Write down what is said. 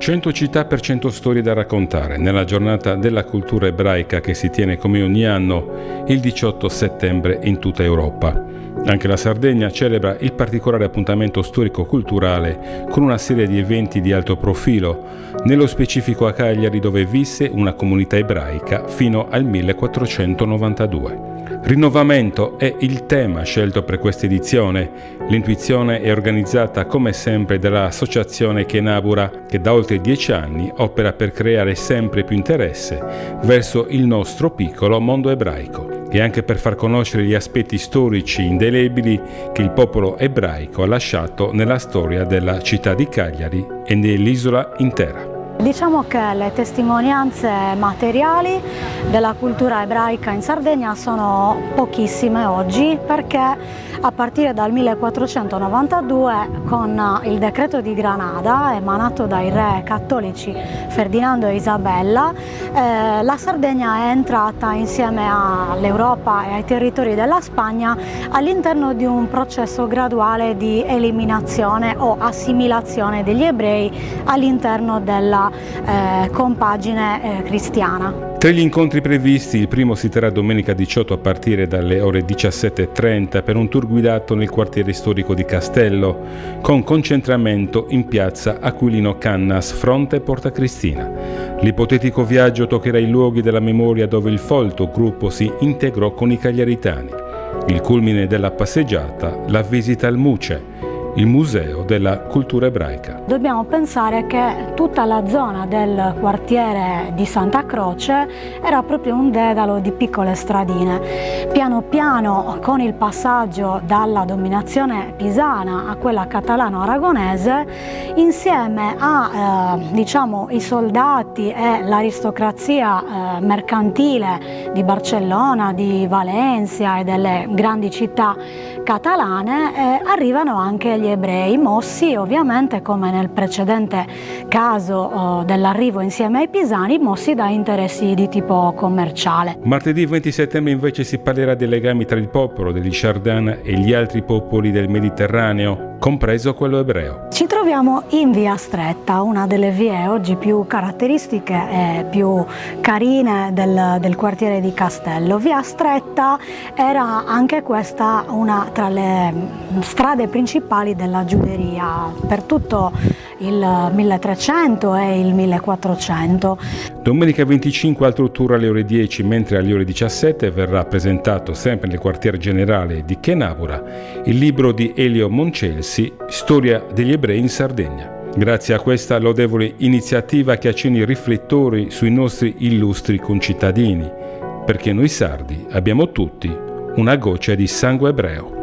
100 città per 100 storie da raccontare nella giornata della cultura ebraica che si tiene come ogni anno il 18 settembre in tutta Europa. Anche la Sardegna celebra il particolare appuntamento storico-culturale con una serie di eventi di alto profilo, nello specifico a Cagliari dove visse una comunità ebraica fino al 1492. Rinnovamento è il tema scelto per questa edizione. L'intuizione è organizzata come sempre dall'associazione Kenabura, che da oltre 10 anni opera per creare sempre più interesse verso il nostro piccolo mondo ebraico e anche per far conoscere gli aspetti storici indelebili che il popolo ebraico ha lasciato nella storia della città di Cagliari e dell'isola intera. Diciamo che le testimonianze materiali della cultura ebraica in Sardegna sono pochissime oggi, perché a partire dal 1492, con il decreto di Granada emanato dai re cattolici Ferdinando e Isabella, la Sardegna è entrata insieme all'Europa e ai territori della Spagna all'interno di un processo graduale di eliminazione o assimilazione degli ebrei all'interno della compagine cristiana. Tra gli incontri previsti, il primo si terrà domenica 18 a partire dalle ore 17:30 per un tour guidato nel quartiere storico di Castello, con concentramento in piazza Aquilino Cannas, fronte Porta Cristina. L'ipotetico viaggio toccherà i luoghi della memoria dove il folto gruppo si integrò con i cagliaritani. Il culmine della passeggiata, la visita al Muce, il Museo della Cultura Ebraica. Dobbiamo pensare che tutta la zona del quartiere di Santa Croce era proprio un dedalo di piccole stradine. Piano piano, con il passaggio dalla dominazione pisana a quella catalano-aragonese, insieme a i soldati e l'aristocrazia mercantile di Barcellona, di Valencia e delle grandi città catalane, arrivano anche gli ebrei, mossi ovviamente, come nel precedente caso dell'arrivo insieme ai pisani, mossi da interessi di tipo commerciale. Martedì 20 settembre invece si parlerà dei legami tra il popolo degli Chardin e gli altri popoli del Mediterraneo, compreso quello ebreo. Ci troviamo in Via Stretta, una delle vie oggi più caratteristiche e più carine del quartiere di Castello. Via Stretta era anche questa una tra le strade principali della Giuderia per tutto il 1300 e il 1400. Domenica 25 altro tour alle ore 10, mentre alle ore 17 verrà presentato sempre nel quartier generale di Kenabura il libro di Elio Moncelsi, Storia degli ebrei in Sardegna. Grazie a questa lodevole iniziativa che accende i riflettori sui nostri illustri concittadini, perché noi sardi abbiamo tutti una goccia di sangue ebreo.